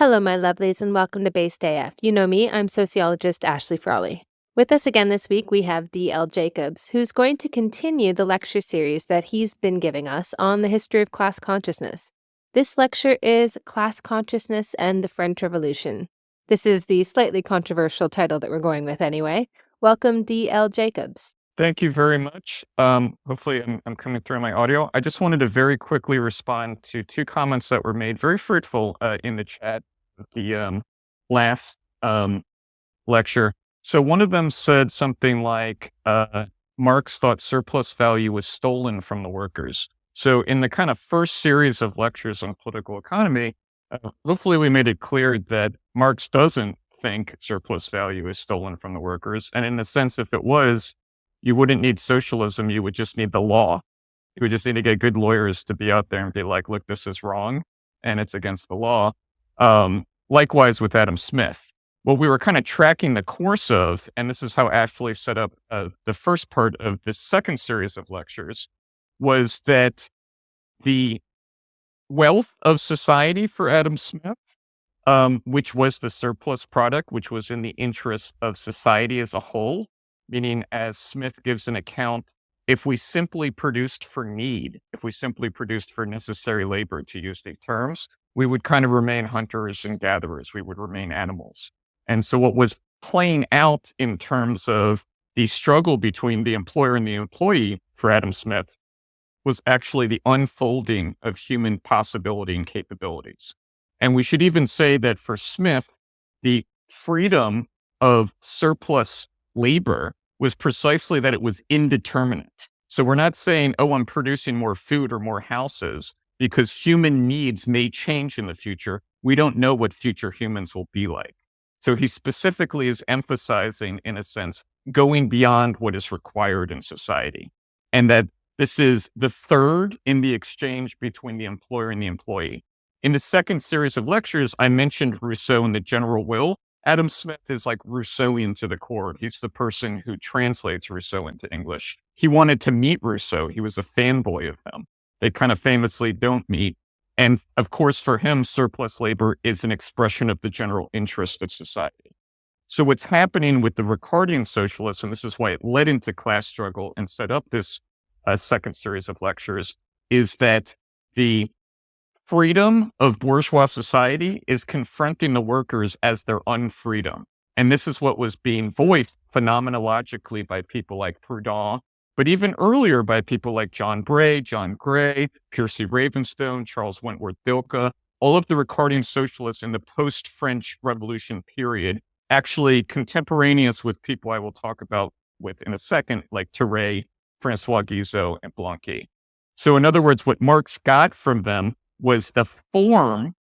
Hello, my lovelies, and welcome to Based AF. You know me, I'm sociologist Ashley Frawley. With us again this week, we have D.L. Jacobs, who's going to continue the lecture series that he's been giving us on the history of class consciousness. This lecture is Class Consciousness and the French Revolution. This is the slightly controversial title that we're going with anyway. Welcome, D.L. Jacobs. Thank you very much. Hopefully I'm coming through my audio. I just wanted to very quickly respond to two comments that were made, very fruitful in the chat at the last lecture. So one of them said something like, Marx thought surplus value was stolen from the workers. So in the kind of first series of lectures on political economy, hopefully we made it clear that Marx doesn't think surplus value is stolen from the workers. And in a sense, if it was, you wouldn't need socialism, you would just need the law. You would just need to get good lawyers to be out there and be like, look, this is wrong, and it's against the law. Likewise with Adam Smith. What we were kind of tracking the course of, and this is how Ashley set up the first part of this second series of lectures, was that the wealth of society for Adam Smith, which was the surplus product, which was in the interest of society as a whole, meaning as Smith gives an account, if we simply produced for need, if we simply produced for necessary labor, to use the terms, we would kind of remain hunters and gatherers. We would remain animals. And so what was playing out in terms of the struggle between the employer and the employee for Adam Smith was actually the unfolding of human possibility and capabilities. And we should even say that for Smith, the freedom of surplus labor was precisely that it was indeterminate. So we're not saying, oh, I'm producing more food or more houses because human needs may change in the future. We don't know what future humans will be like. So he specifically is emphasizing, in a sense, going beyond what is required in society. And that this is the third in the exchange between the employer and the employee. In the second series of lectures, I mentioned Rousseau and the general will. Adam Smith is like Rousseauian to the core. He's the person who translates Rousseau into English. He wanted to meet Rousseau. He was a fanboy of him. They kind of famously don't meet. And of course, for him, surplus labor is an expression of the general interest of society. So what's happening with the Ricardian socialists, and this is why it led into class struggle and set up this second series of lectures, is that the freedom of bourgeois society is confronting the workers as their unfreedom. And this is what was being voiced phenomenologically by people like Proudhon, but even earlier by people like John Bray, John Gray, Percy Ravenstone, Charles Wentworth Dilke. All of the Ricardian socialists in the post-French Revolution period, actually contemporaneous with people I will talk about with in a second, like Thierry, Francois Guizot, and Blanqui. So in other words, what Marx got from them was the form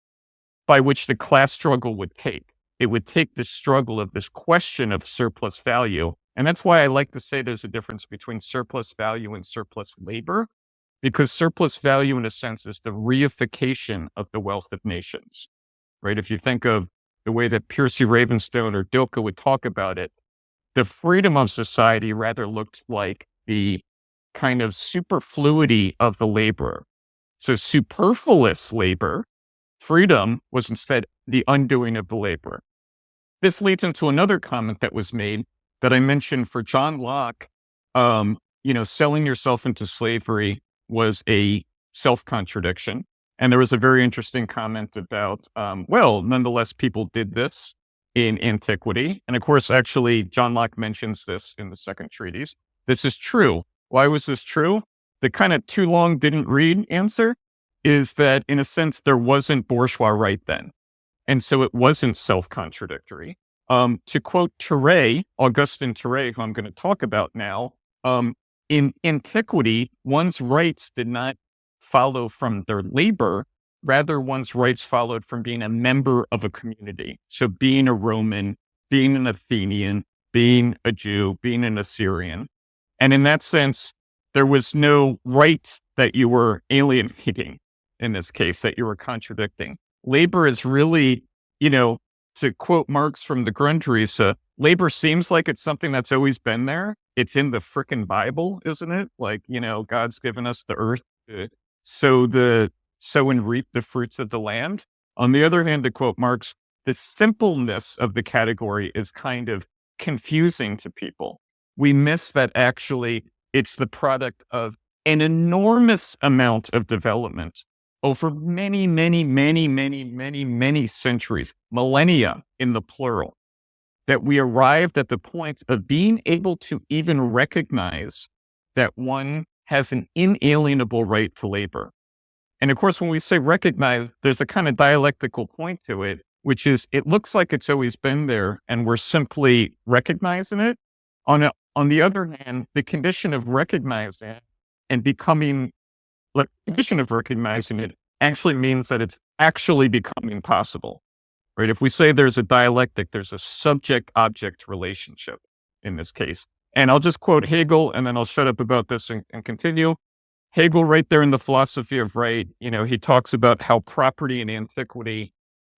by which the class struggle would take. It would take the struggle of this question of surplus value. And that's why I like to say there's a difference between surplus value and surplus labor, because surplus value, in a sense, is the reification of the wealth of nations, right? If you think of the way that Percy Ravenstone or Dilke would talk about it, the freedom of society rather looked like the kind of superfluity of the laborer. So superfluous labor, freedom, was instead the undoing of the laborer. This leads into another comment that was made that I mentioned for John Locke. Selling yourself into slavery was a self-contradiction. And there was a very interesting comment about, nonetheless, people did this in antiquity. And of course, actually, John Locke mentions this in the second treatise. This is true. Why was this true? The kind of too long didn't read answer is that, in a sense, there wasn't bourgeois right then. And so it wasn't self-contradictory. To quote Thierry, Augustin Thierry, who I'm going to talk about now, in antiquity, one's rights did not follow from their labor. Rather, one's rights followed from being a member of a community. So being a Roman, being an Athenian, being a Jew, being an Assyrian. And in that sense, there was no right that you were alienating in this case, that you were contradicting. Labor is really, to quote Marx from the Grundrisse, labor seems like it's something that's always been there. It's in the frickin' Bible, isn't it? Like, God's given us the earth to sow and reap the fruits of the land. On the other hand, to quote Marx, the simpleness of the category is kind of confusing to people. We miss that actually it's the product of an enormous amount of development over many, many, many, many, many, many centuries, millennia in the plural, that we arrived at the point of being able to even recognize that one has an inalienable right to labor. And of course, when we say recognize, there's a kind of dialectical point to it, which is it looks like it's always been there and we're simply recognizing it. On the other hand, the condition of recognizing it and becoming, the condition of recognizing it actually means that it's actually becoming possible, right? If we say there's a dialectic, there's a subject-object relationship in this case. And I'll just quote Hegel and then I'll shut up about this and continue. Hegel, right there in the philosophy of right, he talks about how property in antiquity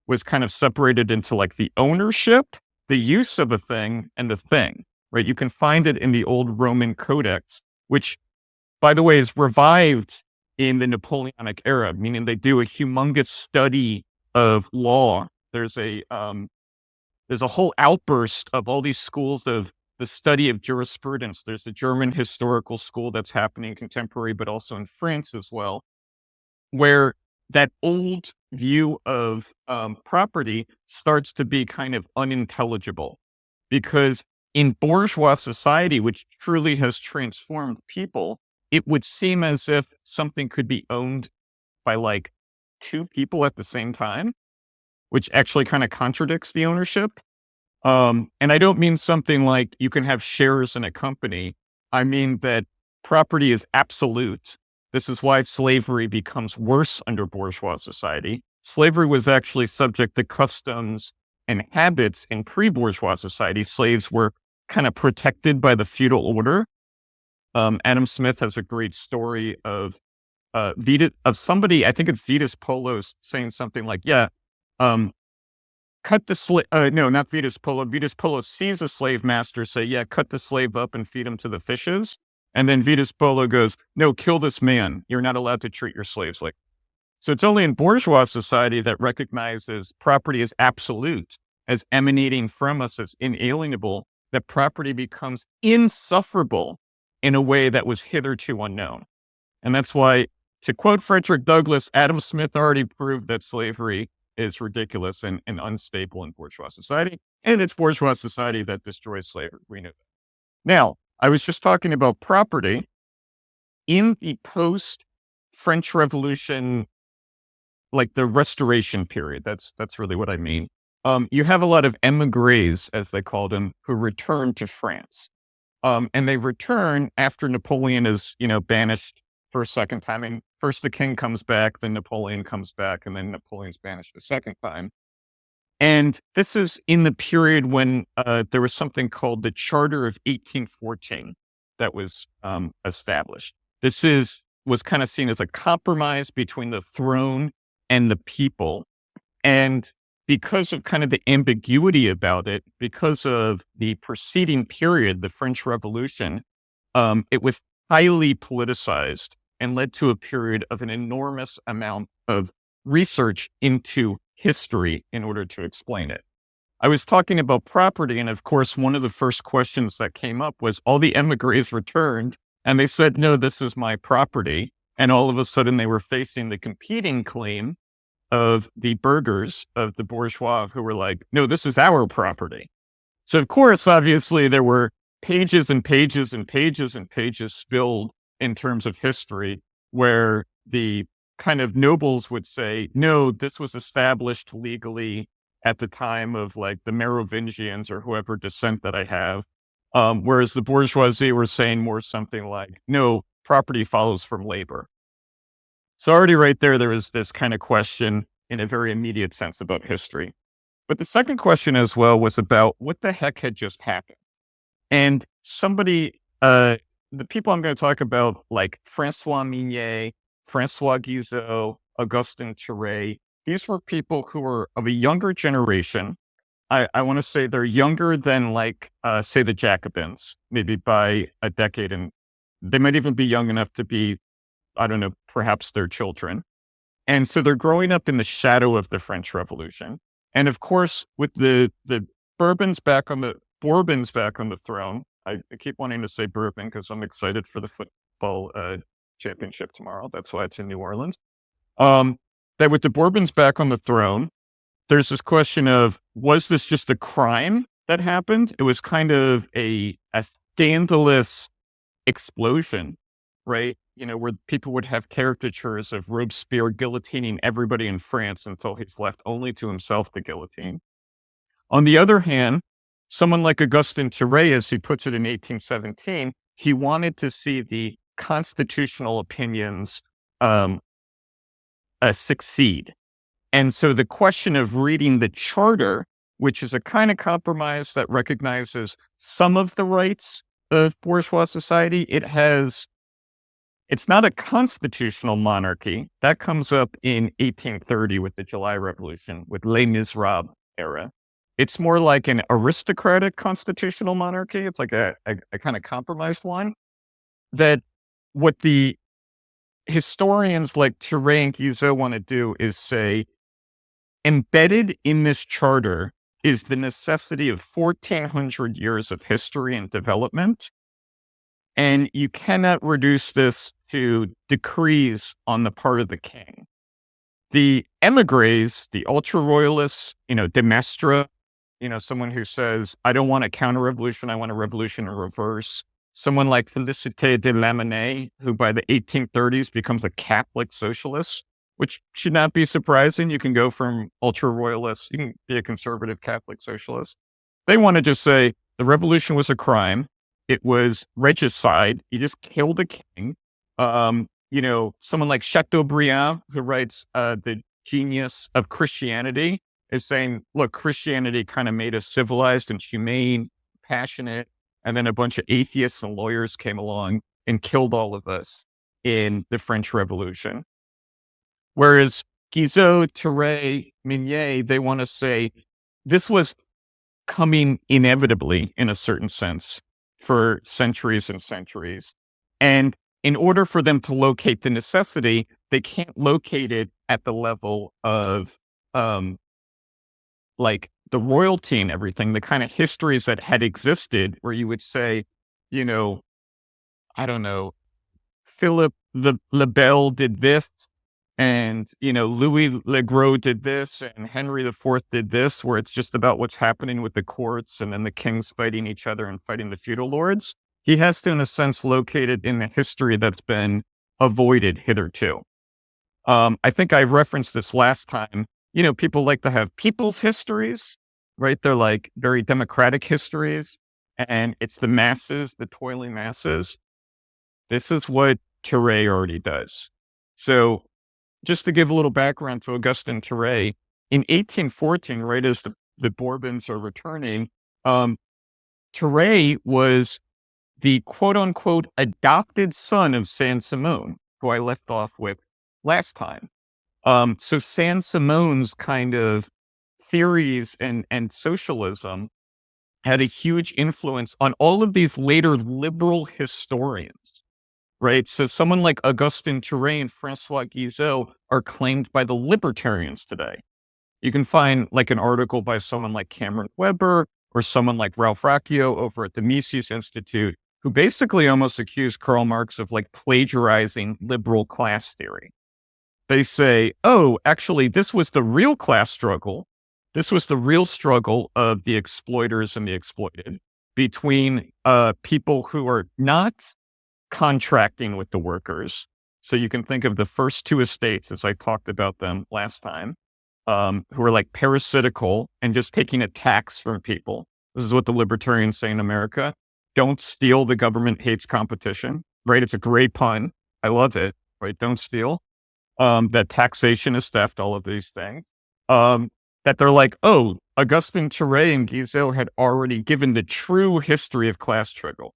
was kind of separated into like the ownership, the use of a thing, and the thing, right? You can find it in the old Roman Codex, which, by the way, is revived in the Napoleonic era, meaning they do a humongous study of law. There's a whole outburst of all these schools of the study of jurisprudence. There's the German historical school that's happening contemporary, but also in France as well, where that old view of property starts to be kind of unintelligible. Because in bourgeois society, which truly has transformed people, it would seem as if something could be owned by like two people at the same time, which actually kind of contradicts the ownership. And I don't mean something like you can have shares in a company. I mean that property is absolute. This is why slavery becomes worse under bourgeois society. Slavery was actually subject to customs and habits in pre-bourgeois society. Slaves were kind of protected by the feudal order. Adam Smith has a great story of somebody, I think it's Vitas Polos, saying something like, cut the slave, no, not Vitas Polo. Vitas Polo sees a slave master say, cut the slave up and feed him to the fishes. And then Vitas Polo goes, no, kill this man. You're not allowed to treat your slaves like. So it's only in bourgeois society that recognizes property as absolute, as emanating from us as inalienable, that property becomes insufferable in a way that was hitherto unknown. And that's why, to quote Frederick Douglass, Adam Smith already proved that slavery is ridiculous and unstable in bourgeois society. And it's bourgeois society that destroys slavery. We know that. Now, I was just talking about property. In the post-French Revolution, like the Restoration period, that's really what I mean. You have a lot of émigrés, as they call them, who return to France. And they return after Napoleon is, banished for a second time. And first the king comes back, then Napoleon comes back, and then Napoleon's banished a second time. And this is in the period when there was something called the Charter of 1814 that was established. This was kind of seen as a compromise between the throne and the people. And because of kind of the ambiguity about it, because of the preceding period, the French Revolution, it was highly politicized and led to a period of an enormous amount of research into history in order to explain it. I was talking about property, and of course, one of the first questions that came up was all the émigrés returned, and they said, no, this is my property. And all of a sudden, they were facing the competing claim of the burghers, of the bourgeois, who were like, no, this is our property. So, of course, obviously, there were pages and pages and pages and pages spilled in terms of history where the kind of nobles would say, no, this was established legally at the time of like the Merovingians or whoever descent that I have. Whereas the bourgeoisie were saying more something like, no, property follows from labor. So already right there was this kind of question in a very immediate sense about history. But the second question as well was about what the heck had just happened. And somebody, the people I'm going to talk about, like Francois Mignet, Francois Guizot, Augustin Thierry, these were people who were of a younger generation. I want to say they're younger than like, say the Jacobins, maybe by a decade. And they might even be young enough to be, I don't know, perhaps their children. And so they're growing up in the shadow of the French Revolution. And of course, with the Bourbons back on the throne, I keep wanting to say Bourbon because I'm excited for the football championship tomorrow. That's why it's in New Orleans. Um, that with the Bourbons back on the throne, there's this question of, was this just a crime that happened? It was kind of a scandalous explosion, right? Where people would have caricatures of Robespierre guillotining everybody in France until he's left only to himself to guillotine. On the other hand, someone like Augustin Thierry, as he puts it in 1817, he wanted to see the constitutional opinions succeed. And so the question of reading the charter, which is a kind of compromise that recognizes some of the rights of bourgeois society, it's not a constitutional monarchy. That comes up in 1830 with the July Revolution, with Les Miserables era. It's more like an aristocratic constitutional monarchy. It's like a kind of compromised one. That what the historians like Thierry and Guizot want to do is say, embedded in this charter is the necessity of 1,400 years of history and development. And you cannot reduce this to decrees on the part of the king. The emigres, the ultra royalists, de Maistre, someone who says, I don't want a counter revolution, I want a revolution in reverse. Someone like Félicité de Lamennais, who by the 1830s becomes a Catholic socialist, which should not be surprising. You can go from ultra royalists, you can be a conservative Catholic socialist. They want to just say the revolution was a crime. It was regicide. You just killed a king. Someone like Chateaubriand, who writes The Genius of Christianity, is saying, look, Christianity kind of made us civilized and humane, passionate, and then a bunch of atheists and lawyers came along and killed all of us in the French Revolution. Whereas Guizot, Thierry, Mignet, they want to say this was coming inevitably in a certain sense for centuries and centuries. And in order for them to locate the necessity, they can't locate it at the level of like the royalty and everything, the kind of histories that had existed where you would say, I don't know, Philip le Bel did this, and, Louis le Gros did this, and Henry IV did this, where it's just about what's happening with the courts and then the kings fighting each other and fighting the feudal lords. He has to, in a sense, locate it in the history that's been avoided hitherto. I think I referenced this last time. People like to have people's histories, right? They're like very democratic histories, and it's the masses, the toiling masses. This is what Thierry already does. So just to give a little background to Augustin Thierry, in 1814, right as the Bourbons are returning, Thierry was the quote unquote adopted son of Saint-Simon, who I left off with last time. So Saint-Simon's kind of theories and socialism had a huge influence on all of these later liberal historians, right? So someone like Augustin Thierry and Francois Guizot are claimed by the libertarians today. You can find like an article by someone like Cameron Weber or someone like Ralph Racchio over at the Mises Institute, who basically almost accused Karl Marx of like plagiarizing liberal class theory. They say, oh, actually, this was the real class struggle. This was the real struggle of the exploiters and the exploited between people who are not contracting with the workers. So you can think of the first two estates, as I talked about them last time, who are like parasitical and just taking a tax from people. This is what the libertarians say in America. Don't steal, the government hates competition, right? It's a great pun. I love it, right? Don't steal. That taxation is theft, all of these things. That they're like, oh, Augustin Thierry and Guizot had already given the true history of class struggle,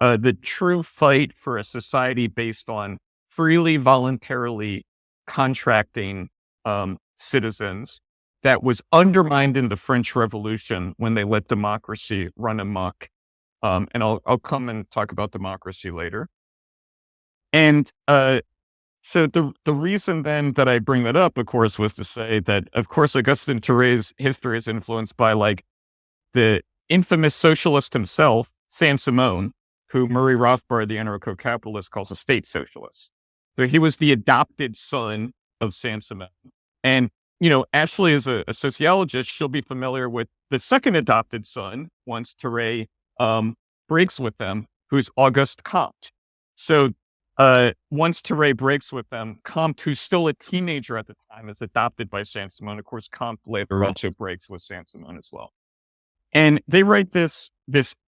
the true fight for a society based on freely, voluntarily contracting citizens that was undermined in the French Revolution when they let democracy run amok. And I'll come and talk about democracy later. And So the reason then that I bring that up, of course, was to say that, of course, Augustin Thuré's history is influenced by like the infamous socialist himself, Saint-Simon, who Murray Rothbard, the anarcho-capitalist, calls a state socialist. So he was the adopted son of Saint-Simon. And, Ashley is a sociologist. She'll be familiar with the second adopted son, once Thuré breaks with them, who's Auguste Comte. So once Thuré breaks with them, Comte, who's still a teenager at the time, is adopted by Saint-Simon. Of course, Comte later also breaks with Saint-Simon as well. And they write this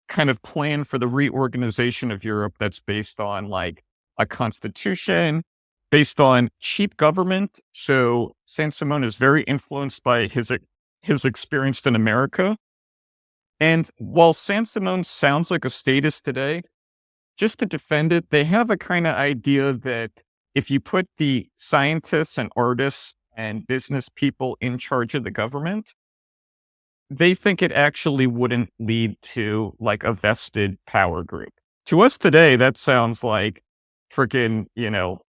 kind of plan for the reorganization of Europe that's based on like a constitution, based on cheap government. So Saint-Simon is very influenced by his experience in America. And while Saint-Simon sounds like a statist today, just to defend it, they have a kind of idea that if you put the scientists and artists and business people in charge of the government, they think it actually wouldn't lead to like a vested power group. To us today, that sounds like freaking,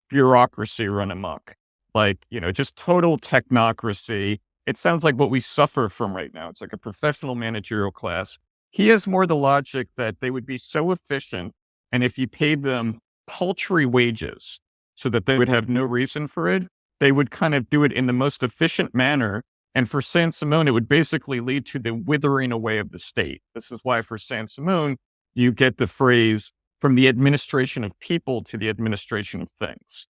bureaucracy run amok. Like, just total technocracy. It sounds like what we suffer from right now. It's like a professional managerial class. He has more the logic that they would be so efficient, and if you paid them paltry wages so that they would have no reason for it, they would kind of do it in the most efficient manner. And for Saint-Simon, it would basically lead to the withering away of the state. This is why for Saint-Simon, you get the phrase from the administration of people to the administration of things.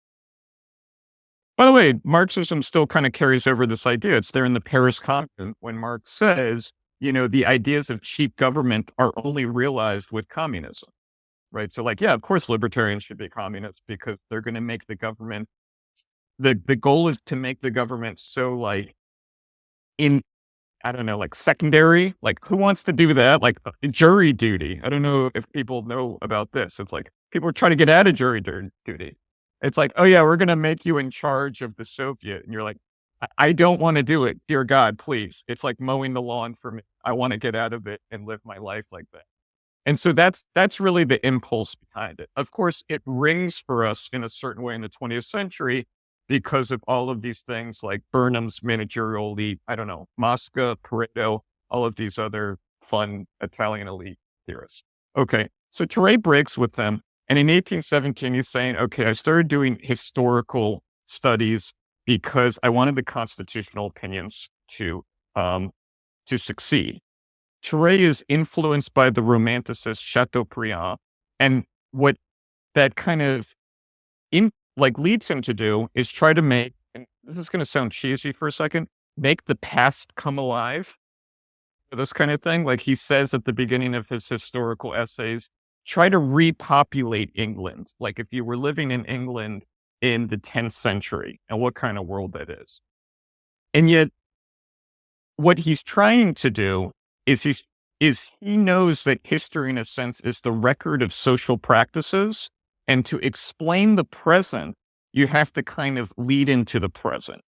By the way, Marxism still kind of carries over this idea. It's there in the Paris Commune when Marx says, the ideas of cheap government are only realized with communism, right? So like, yeah, of course, libertarians should be communists because they're going to make the government, the goal is to make the government so like, I don't know, like secondary, like who wants to do that? Like jury duty. I don't know if people know about this. It's like people are trying to get out of jury duty. It's like, oh yeah, we're going to make you in charge of the Soviet. And you're like, I don't want to do it. Dear God, please. It's like mowing the lawn for me. I want to get out of it and live my life like that. And so that's really the impulse behind it. Of course, it rings for us in a certain way in the 20th century because of all of these things like Burnham's managerial elite, I don't know, Mosca, Pareto, all of these other fun Italian elite theorists. Okay, so Thuré breaks with them. And in 1817, he's saying, okay, I started doing historical studies because I wanted the constitutional opinions to succeed. Thuré is influenced by the romanticist Chateaubriand. And what that kind of leads him to do is try to make, and this is going to sound cheesy for a second, make the past come alive. This kind of thing. Like he says at the beginning of his historical essays, try to repopulate England. Like if you were living in England in the 10th century and what kind of world that is. And yet what he's trying to do is he knows that history in a sense is the record of social practices. And to explain the present, you have to kind of lead into the present.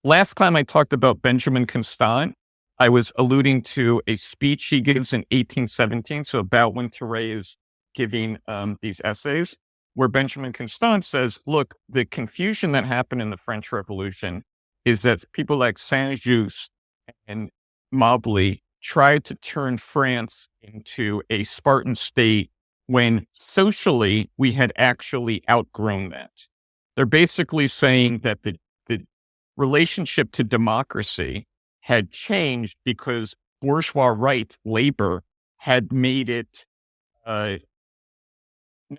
Last time I talked about Benjamin Constant, I was alluding to a speech he gives in 1817, so about when Thuré is giving these essays, where Benjamin Constant says, look, the confusion that happened in the French Revolution is that people like Saint-Just and Mobley tried to turn France into a Spartan state when socially we had actually outgrown that. They're basically saying that the relationship to democracy had changed because bourgeois right labor had made it not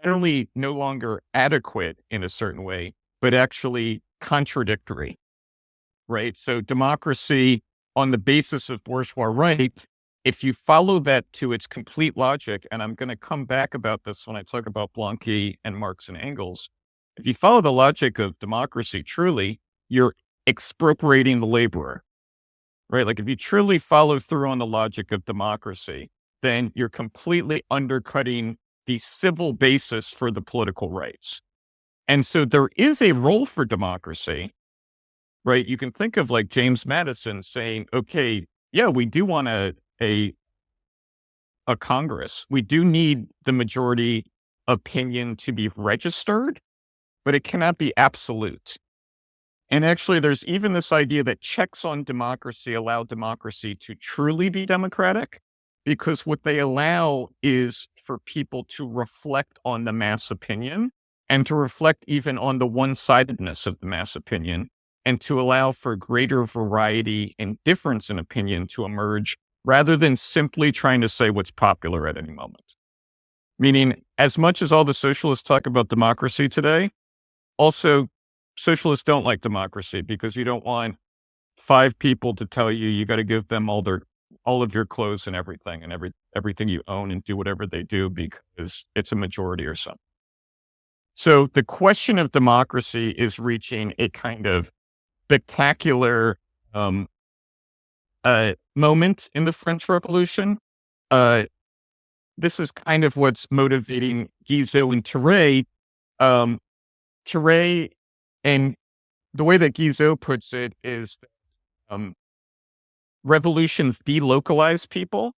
only no longer adequate in a certain way, but actually contradictory, right? So democracy on the basis of bourgeois right, if you follow that to its complete logic, and I'm going to come back about this when I talk about Blanqui and Marx and Engels, if you follow the logic of democracy truly, you're expropriating the laborer, right? Like if you truly follow through on the logic of democracy, then you're completely undercutting the civil basis for the political rights. And so there is a role for democracy, right? You can think of like James Madison saying, okay, yeah, we do want a Congress. We do need the majority opinion to be registered, but it cannot be absolute. And actually, there's even this idea that checks on democracy allow democracy to truly be democratic, because what they allow is for people to reflect on the mass opinion and to reflect even on the one-sidedness of the mass opinion and to allow for greater variety and difference in opinion to emerge rather than simply trying to say what's popular at any moment. Meaning, as much as all the socialists talk about democracy today, also socialists don't like democracy because you don't want 5 people to tell you you got to give them all of your clothes and everything and everything you own and do whatever they do because it's a majority or something. So the question of democracy is reaching a kind of spectacular moment in the French Revolution. This is kind of what's motivating Guizot and Thierry. Thierry, and the way that Guizot puts it is that revolutions delocalize people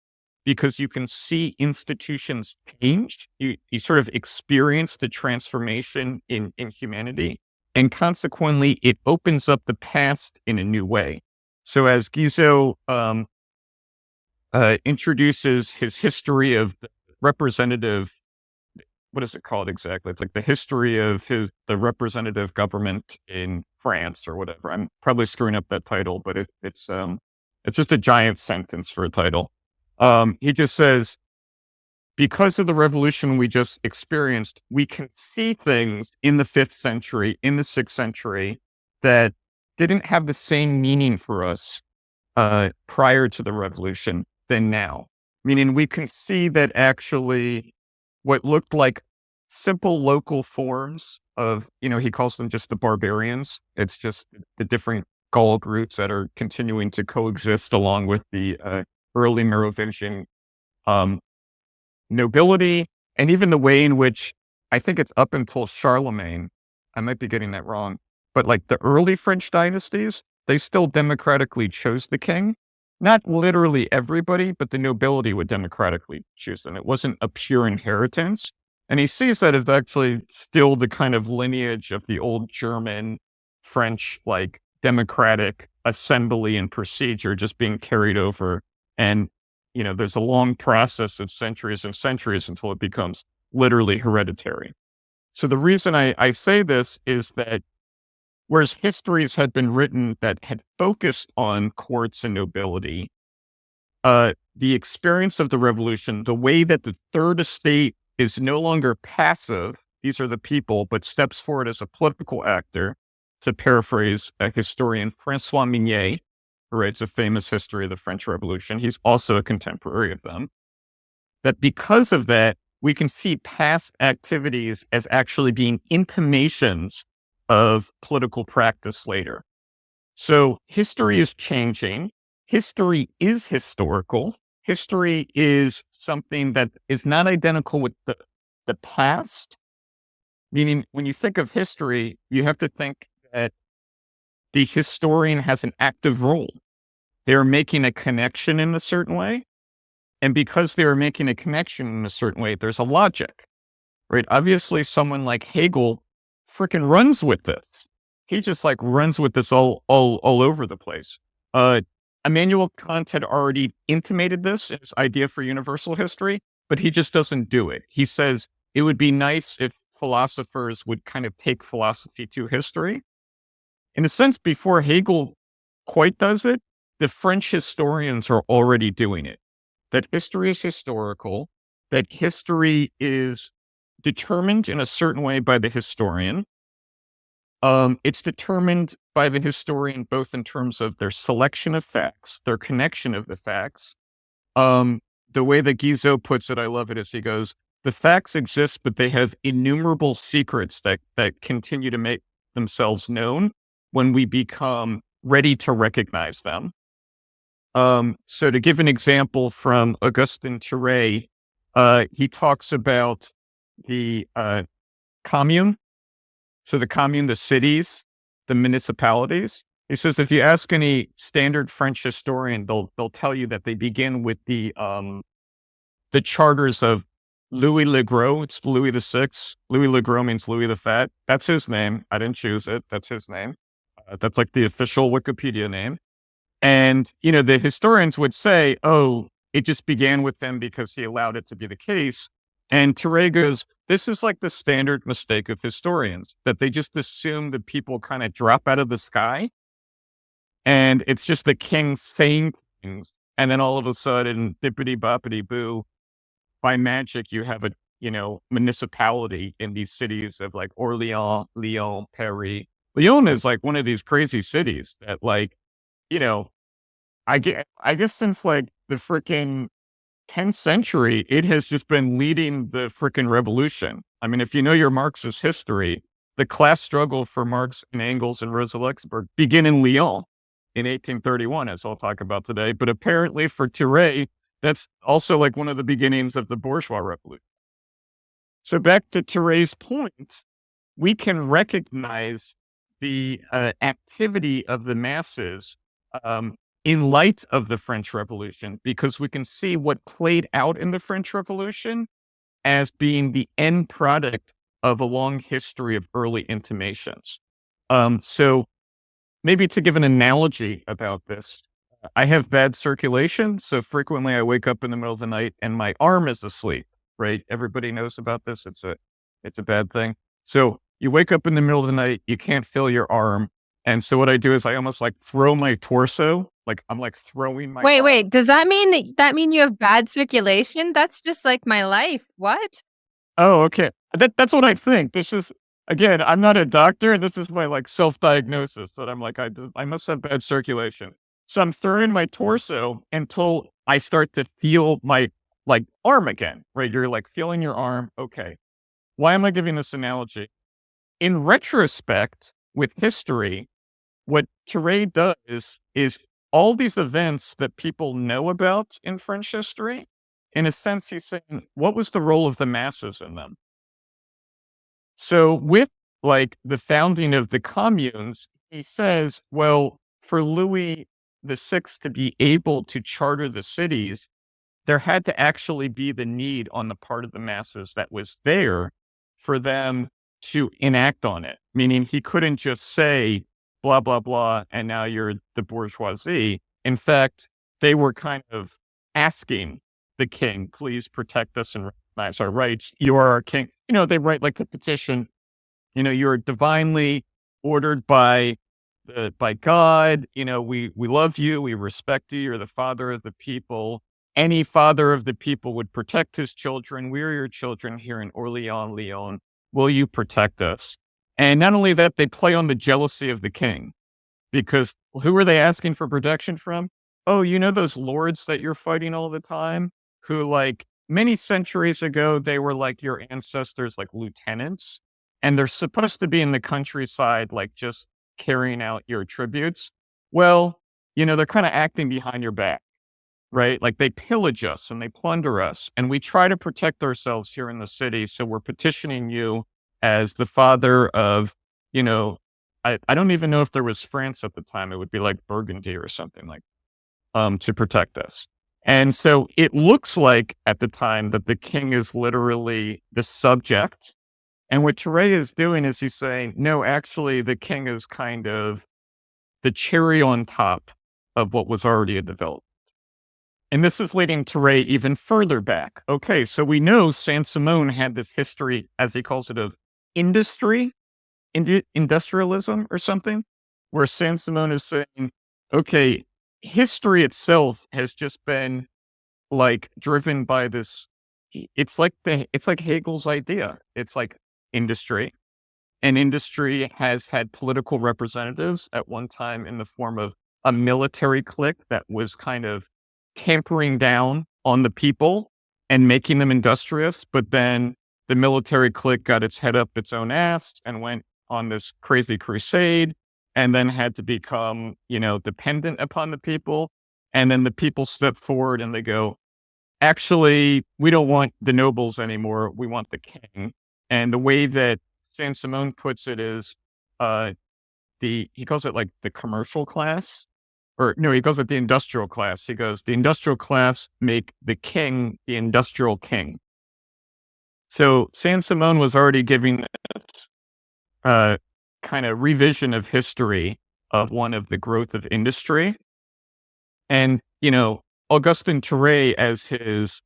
because you can see institutions change. You sort of experience the transformation in humanity. And consequently, it opens up the past in a new way. So as Guizot introduces his history of the representative, what is it called exactly? It's like the history of the representative government in France or whatever. I'm probably screwing up that title, but it's just a giant sentence for a title. He just says, because of the revolution we just experienced, we can see things in the 5th century, in the 6th century, that didn't have the same meaning for us prior to the revolution than now. Meaning we can see that actually what looked like simple local forms of, he calls them just the barbarians. It's just the different Gaul groups that are continuing to coexist along with the early Merovingian nobility, and even the way in which I think it's up until Charlemagne. I might be getting that wrong, but like the early French dynasties, they still democratically chose the king. Not literally everybody, but the nobility would democratically choose them. It wasn't a pure inheritance. And he sees that as actually still the kind of lineage of the old German, French, like democratic assembly and procedure just being carried over. And, there's a long process of centuries and centuries until it becomes literally hereditary. So the reason I say this is that whereas histories had been written that had focused on courts and nobility, the experience of the revolution, the way that the third estate is no longer passive, these are the people, but steps forward as a political actor, to paraphrase a historian, Francois Mignet, who writes a famous history of the French Revolution. He's also a contemporary of them. That because of that, we can see past activities as actually being intimations of political practice later. So history is changing. History is historical. History is something that is not identical with the past. Meaning, when you think of history, you have to think that the historian has an active role. They're making a connection in a certain way. And because they're making a connection in a certain way, there's a logic, right? Obviously, someone like Hegel freaking runs with this. He just like runs with this all over the place. Immanuel Kant had already intimated this in his idea for universal history, but he just doesn't do it. He says it would be nice if philosophers would kind of take philosophy to history. In a sense, before Hegel quite does it, the French historians are already doing it. That history is historical, that history is determined in a certain way by the historian. It's determined by the historian both in terms of their selection of facts, their connection of the facts. The way that Guizot puts it, I love it, as he goes, the facts exist, but they have innumerable secrets that continue to make themselves known when we become ready to recognize them. So to give an example from Augustin Thierry, he talks about the commune. So the commune, the cities, the municipalities. He says if you ask any standard French historian, they'll tell you that they begin with the charters of Louis Le Gros. It's Louis the Sixth. Louis Le Gros means Louis the Fat. That's his name. I didn't choose it. That's his name. That's like the official Wikipedia name. And, the historians would say, oh, it just began with them because he allowed it to be the case. And Touré goes, this is like the standard mistake of historians, that they just assume that people kind of drop out of the sky and it's just the king saying things. And then all of a sudden, bippity boppity boo, by magic, you have a, municipality in these cities of like Orleans, Lyon, Paris. Lyon is like one of these crazy cities that like, you know, I guess since like the freaking 10th century, it has just been leading the freaking revolution. I mean, if you know your Marxist history, the class struggle for Marx and Engels and Rosa Luxemburg began in Lyon in 1831, as I'll talk about today. But apparently for Touré, that's also like one of the beginnings of the bourgeois revolution. So back to Touré's point, we can recognize the activity of the masses in light of the French Revolution, because we can see what played out in the French Revolution as being the end product of a long history of early intimations. So maybe to give an analogy about this, I have bad circulation, so frequently I wake up in the middle of the night and my arm is asleep, right? Everybody knows about this. It's a bad thing. So you wake up in the middle of the night, you can't feel your arm. And so what I do is I almost like throw my torso, like I'm like throwing my Wait, arm. wait. Does that mean you have bad circulation? That's just like my life. What? Oh, okay. That's what I think. This is again, I'm not a doctor. This is my like self-diagnosis that I'm like, I must have bad circulation. So I'm throwing my torso until I start to feel my like arm again, right? You're like feeling your arm. Okay. Why am I giving this analogy? In retrospect, with history, what Touré does is all these events that people know about in French history, in a sense, he's saying, what was the role of the masses in them? So with like the founding of the communes, he says, well, for Louis VI to be able to charter the cities, there had to actually be the need on the part of the masses that was there for them to enact on it. Meaning he couldn't just say, blah, blah, blah, and now you're the bourgeoisie. In fact, they were kind of asking the king, please protect us and recognize our rights. You are our king. They write like the petition, you're divinely ordered by God. We love you. We respect you. You're the father of the people. Any father of the people would protect his children. We are your children here in Orleans, Lyon. Will you protect us? And not only that, they play on the jealousy of the king, because who are they asking for protection from? Oh, those lords that you're fighting all the time, who like many centuries ago, they were like your ancestors, like lieutenants, and they're supposed to be in the countryside, like just carrying out your tributes. Well, they're kind of acting behind your back, right? Like they pillage us and they plunder us, and we try to protect ourselves here in the city. So we're petitioning you as the father of, I don't even know if there was France at the time. It would be like Burgundy or something like, to protect us. And so it looks like at the time that the king is literally the subject. And what Touré is doing is he's saying, no, actually the king is kind of the cherry on top of what was already a development. And this is leading Touré even further back. Okay, so we know Saint-Simon had this history, as he calls it, of industrialism or something, where Saint-Simon is saying, okay, history itself has just been like driven by this. It's like Hegel's idea. It's like industry. And industry has had political representatives at one time in the form of a military clique that was kind of tampering down on the people and making them industrious. But then the military clique got its head up its own ass and went on this crazy crusade, and then had to become, dependent upon the people. And then the people step forward and they go, actually, we don't want the nobles anymore. We want the king. And the way that Saint-Simon puts it is, he calls it like the commercial class, or no, he calls it the industrial class. He goes, the industrial class make the king the industrial king. So Saint-Simon was already giving this kind of revision of history of one of the growth of industry. And, Augustin Thuré as his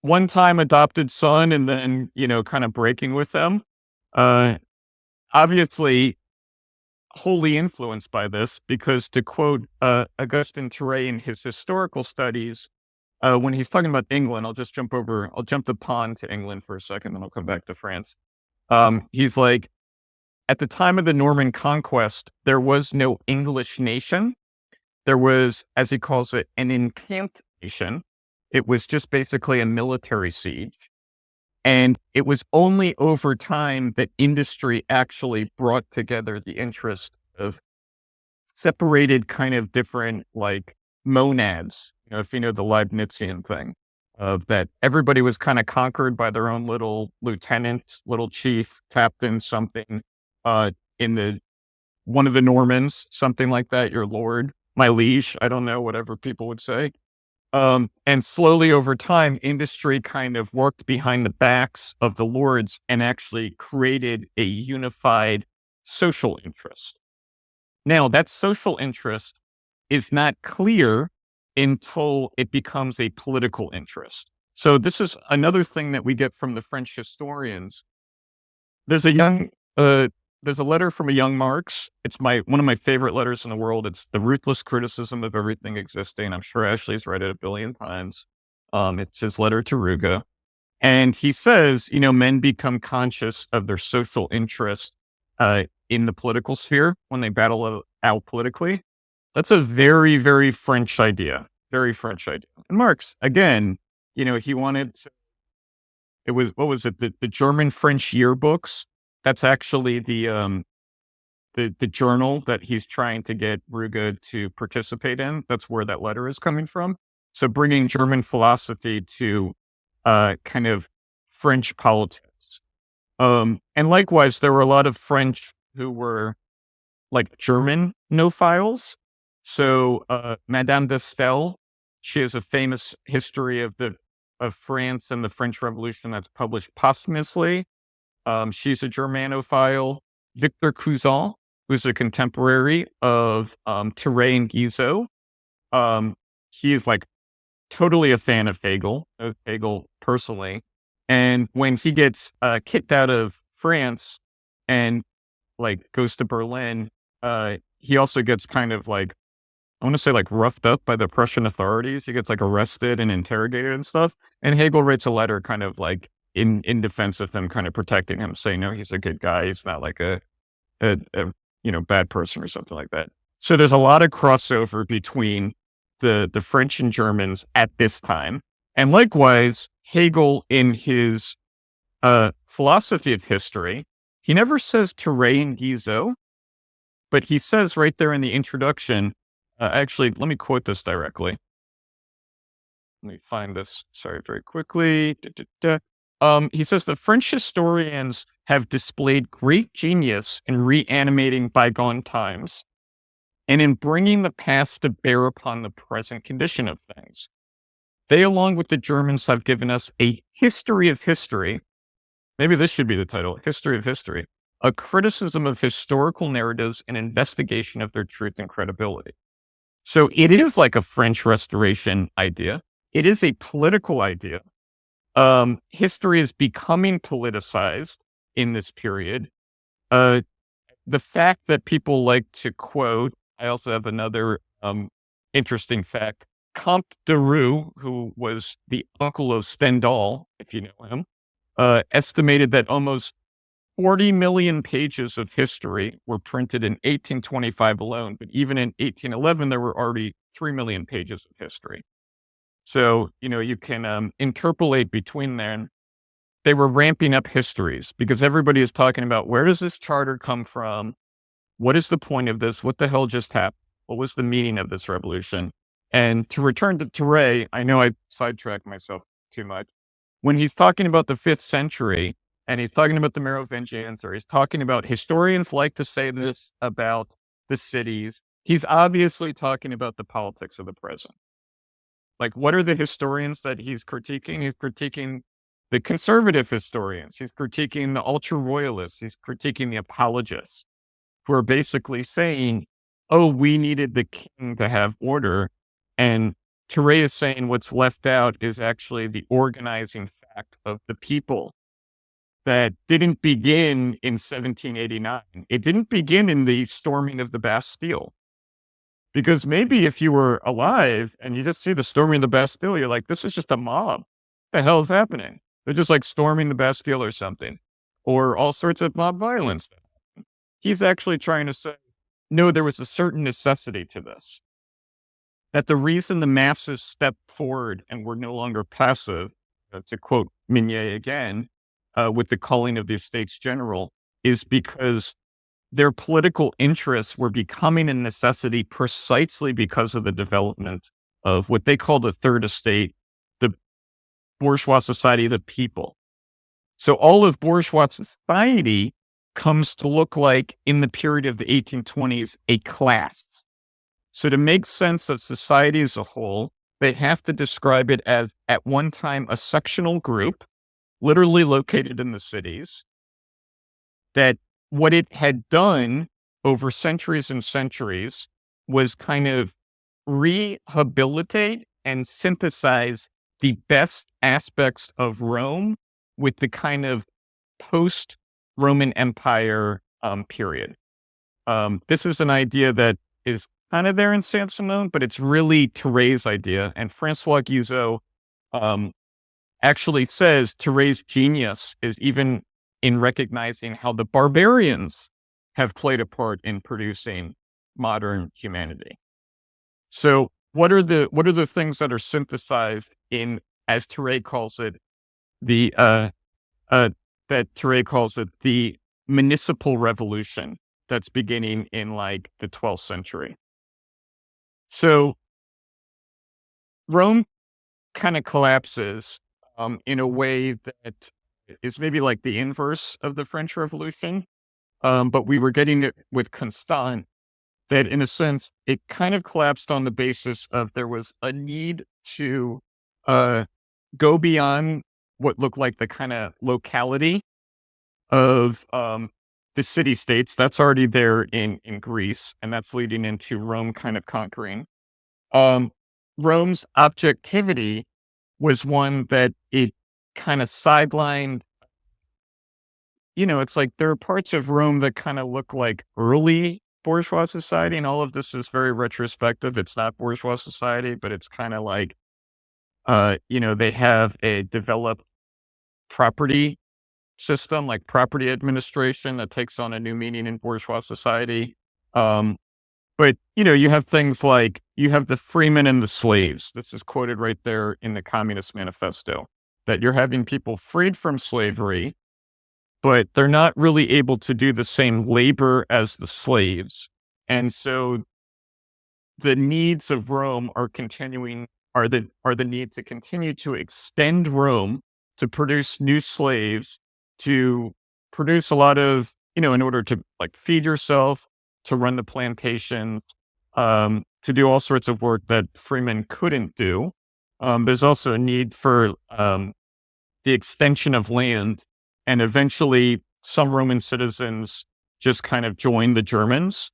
one-time adopted son and then, kind of breaking with them, uh, obviously wholly influenced by this because to quote Augustin Thuré in his historical studies, when he's talking about England, I'll jump the pond to England for a second, then I'll come back to France. He's like, at the time of the Norman conquest, there was no English nation. There was, as he calls it, an encamped nation. It was just basically a military siege. And it was only over time that industry actually brought together the interest of separated kind of different like monads, if you know the Leibnizian thing of that everybody was kind of conquered by their own little lieutenant, little chief, captain, something, in the one of the Normans, something like that, your lord, my liege, I don't know, whatever people would say. And slowly over time, industry kind of worked behind the backs of the lords and actually created a unified social interest. Now, that social interest is not clear until it becomes a political interest. So this is another thing that we get from the French historians. There's a young, there's a letter from a young Marx. It's one of my favorite letters in the world. It's the ruthless criticism of everything existing. I'm sure Ashley's read it a billion times. It's his letter to Ruga. And he says, men become conscious of their social interest in the political sphere when they battle out politically. That's a very, very French idea. Very French idea. And Marx, again, he wanted to, it was, what was it? The German French yearbooks. That's actually the journal that he's trying to get Ruga to participate in. That's where that letter is coming from. So bringing German philosophy to kind of French politics. And likewise, there were a lot of French who were like German no-philes. So Madame de Stael, she has a famous history of France and the French Revolution that's published posthumously. She's a Germanophile. Victor Cousin, who's a contemporary of Thuré and Guizot. He is like totally a fan of Hegel personally. And when he gets kicked out of France and like goes to Berlin, he also gets kind of like, I want to say like roughed up by the Prussian authorities. He gets like arrested and interrogated and stuff. And Hegel writes a letter kind of like in defense of him, kind of protecting him, saying, no, he's a good guy. He's not like a bad person or something like that. So there's a lot of crossover between the French and Germans at this time. And likewise, Hegel in his philosophy of history, he never says Thuré and Guizot, but he says right there in the introduction, actually, let me quote this directly. Let me find this, sorry, very quickly. He says, the French historians have displayed great genius in reanimating bygone times and in bringing the past to bear upon the present condition of things. They, along with the Germans, have given us a history of history. Maybe this should be the title, History of History, a criticism of historical narratives and investigation of their truth and credibility. So it is like a French Restoration idea. It is a political idea. History is becoming politicized in this period. The fact that people like to quote, I also have another interesting fact. Comte de Roux, who was the uncle of Stendhal, if you know him, estimated that almost 40 million pages of history were printed in 1825 alone, but even in 1811, there were already 3 million pages of history. So, you can interpolate between there. They were ramping up histories because everybody is talking about where does this charter come from? What is the point of this? What the hell just happened? What was the meaning of this revolution? And to return to Thuré, I know I sidetracked myself too much. When he's talking about the 5th century and he's talking about the Merovingians, or he's talking about historians like to say this about the cities, he's obviously talking about the politics of the present. Like, what are the historians that he's critiquing? He's critiquing the conservative historians. He's critiquing the ultra royalists. He's critiquing the apologists, who are basically saying, oh, we needed the king to have order. And Touré is saying what's left out is actually the organizing fact of the people that didn't begin in 1789. It didn't begin in the storming of the Bastille. Because maybe if you were alive and you just see the storming of the Bastille, you're like, this is just a mob. What the hell is happening? They're just like storming the Bastille or something, or all sorts of mob violence. He's actually trying to say, no, there was a certain necessity to this. That the reason the masses stepped forward and were no longer passive, to quote Mignet again, with the calling of the Estates General, is because their political interests were becoming a necessity precisely because of the development of what they call the third estate, the bourgeois society of the people. So all of bourgeois society comes to look like, in the period of the 1820s, a class. So to make sense of society as a whole, they have to describe it as, at one time, a sectional group, literally located in the cities, that what it had done over centuries and centuries was kind of rehabilitate and synthesize the best aspects of Rome with the kind of post-Roman Empire period. This is an idea that is kind of there in Saint-Simon, but it's really Thérèse's idea. And Francois Guizot actually says Thérèse's genius is even in recognizing how the barbarians have played a part in producing modern humanity. So what are the things that are synthesized in, as Thérèse calls it, that Thérèse calls it the municipal revolution that's beginning in like the 12th century. So Rome kind of collapses in a way that is maybe like the inverse of the French Revolution. But we were getting it with Constant, that in a sense, it kind of collapsed on the basis of there was a need to go beyond what looked like the kind of locality of the city-states. That's already there in Greece, and that's leading into Rome kind of conquering. Rome's objectivity was one that it kind of sidelined. You know, it's like there are parts of Rome that kind of look like early bourgeois society, and all of this is very retrospective. It's not bourgeois society, but it's kind of like, they have a developed property system, like property administration, that takes on a new meaning in bourgeois society. But, you have things like, you have the freemen and the slaves. This is quoted right there in the Communist Manifesto, that you're having people freed from slavery, but they're not really able to do the same labor as the slaves. And so the needs of Rome are the need to continue to extend Rome, to produce new slaves, to produce a lot of, in order to like feed yourself, to run the plantation, to do all sorts of work that freemen couldn't do. There's also a need for the extension of land, and eventually some Roman citizens just kind of joined the Germans.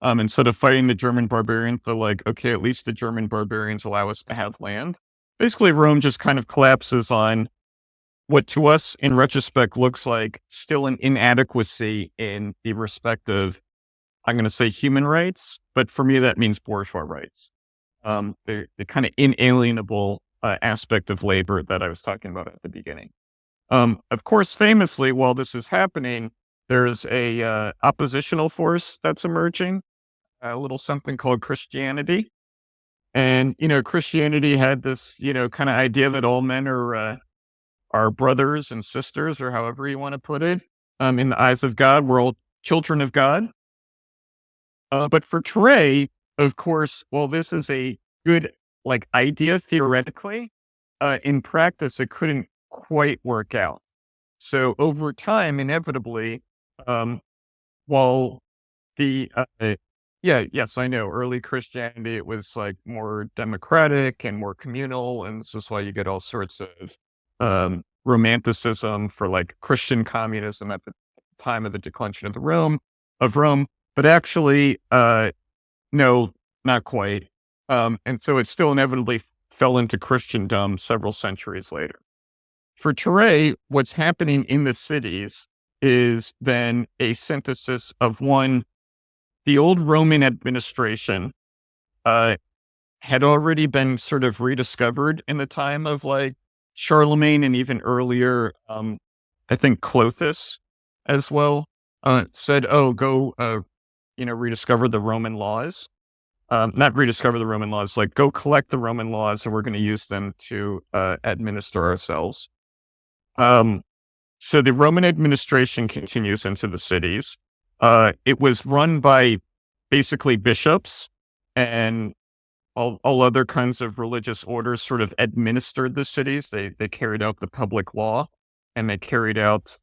Instead of fighting the German barbarians, they're like, okay, at least the German barbarians allow us to have land. Basically, Rome just kind of collapses on what to us in retrospect looks like still an inadequacy in the respect of, I'm going to say, human rights, but for me, that means bourgeois rights. The kind of inalienable aspect of labor that I was talking about at the beginning. Of course, famously, while this is happening, there's a oppositional force that's emerging, a little something called Christianity. And, Christianity had this, kind of idea that all men are brothers and sisters, or however you want to put it. In the eyes of God, we're all children of God. But for Trey, of course, while this is a good idea theoretically, in practice, it couldn't quite work out. So over time, inevitably, while yes, I know, early Christianity, it was like more democratic and more communal, and this is why you get all sorts of Romanticism, for like Christian communism at the time of the declension of Rome, but actually, no, not quite. And so it still inevitably fell into Christendom several centuries later. For Touré, what's happening in the cities is then a synthesis of one, the old Roman administration uh, had already been sort of rediscovered in the time of like Charlemagne and even earlier, I think Clovis as well, said, oh, go, rediscover the Roman laws. Not rediscover the Roman laws, like go collect the Roman laws and we're going to use them to administer ourselves. So the Roman administration continues into the cities. It was run by basically bishops, and all other kinds of religious orders sort of administered the cities. They carried out the public law, and they carried out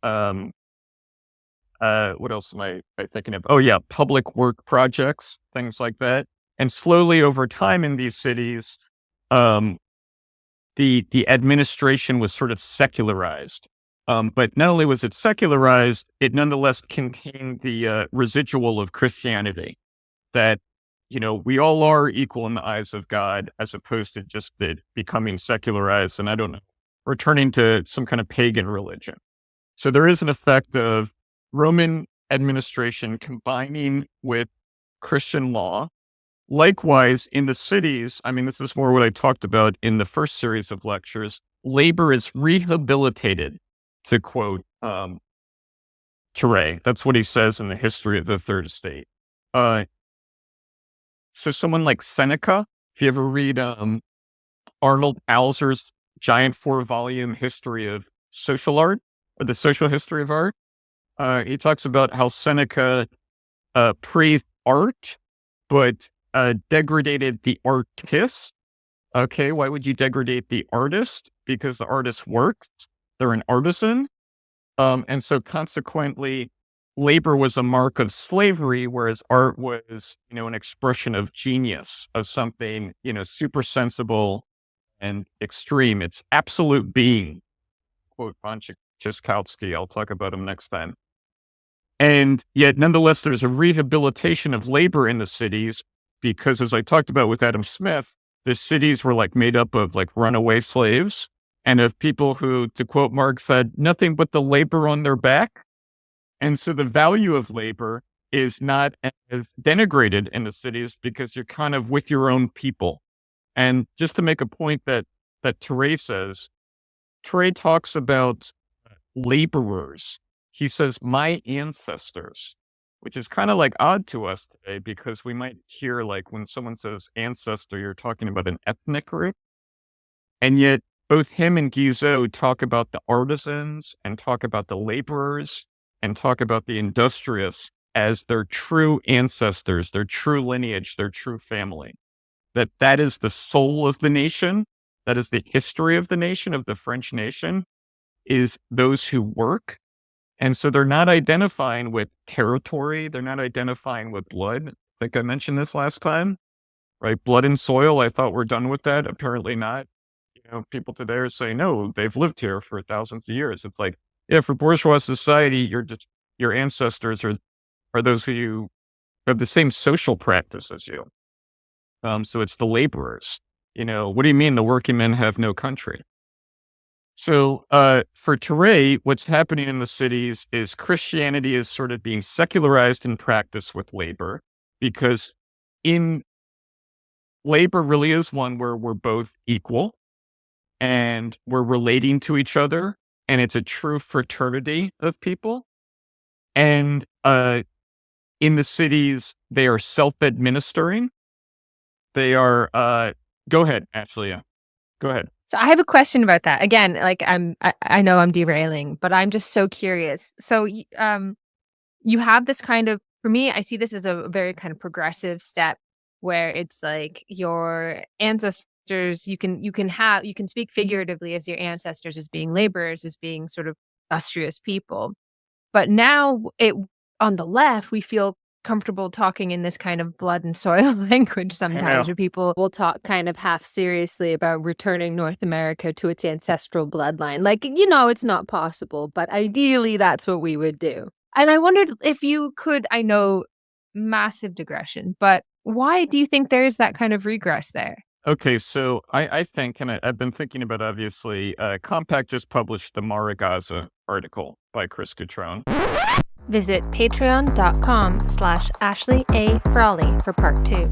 what else am I thinking of? Oh yeah, public work projects, things like that. And slowly over time in these cities, um, the administration was sort of secularized. But not only was it secularized, it nonetheless contained the residual of Christianity, that, we all are equal in the eyes of God, as opposed to just the becoming secularized and, I don't know, returning to some kind of pagan religion. So there is an effect of Roman administration combining with Christian law. Likewise, in the cities, I mean, this is more what I talked about in the first series of lectures, labor is rehabilitated, to quote Touré. That's what he says in the History of the Third Estate. So someone like Seneca, if you ever read Arnold Alzer's giant 4-volume history of social art, or the social history of art, he talks about how Seneca praised art, but degraded the artist. Okay, why would you degrade the artist? Because the artist works. They're an artisan. And so consequently, labor was a mark of slavery, whereas art was, an expression of genius, of something, super sensible and extreme. It's absolute being. Quote von Tchaikovsky. I'll talk about him next time. And yet, nonetheless, there's a rehabilitation of labor in the cities because, as I talked about with Adam Smith, the cities were like made up of like runaway slaves and of people who, to quote Marx, had nothing but the labor on their back. And so the value of labor is not as denigrated in the cities because you're kind of with your own people. And just to make a point that Touré says, Touré talks about laborers. He says, my ancestors, which is kind of like odd to us today because we might hear like when someone says ancestor, you're talking about an ethnic group. And yet both him and Guizot talk about the artisans and talk about the laborers and talk about the industrious as their true ancestors, their true lineage, their true family. That is the soul of the nation. That is the history of the nation, of the French nation, is those who work. And so they're not identifying with territory. They're not identifying with blood. I think I mentioned this last time, right? Blood and soil. I thought we're done with that. Apparently not. People today are saying, no, they've lived here for thousands of years. It's like, yeah, for bourgeois society, your ancestors are those who have the same social practice as you. So it's the laborers. What do you mean the working men have no country? So for Touré, what's happening in the cities is Christianity is sort of being secularized in practice with labor, because in labor really is one where we're both equal and we're relating to each other, and it's a true fraternity of people. And in the cities, they are self-administering. They are, go ahead, Ashley. Yeah. Go ahead. So I have a question about that. Again, like I know I'm derailing, but I'm just so curious. So you have this kind of, for me, I see this as a very kind of progressive step where it's like your ancestors, you can speak figuratively as your ancestors as being laborers, as being sort of industrious people. But now on the left, we feel comfortable talking in this kind of blood and soil language sometimes, know. where people will talk kind of half seriously about returning North America to its ancestral bloodline. Like, it's not possible, but ideally that's what we would do. And I wondered if you could, I know, massive digression, but why do you think there is that kind of regress there? Okay, so I think, and I've been thinking about, obviously, Compact just published the Maragaza article by Chris Cutrone. Visit patreon.com/Ashley A. Frawley for part 2.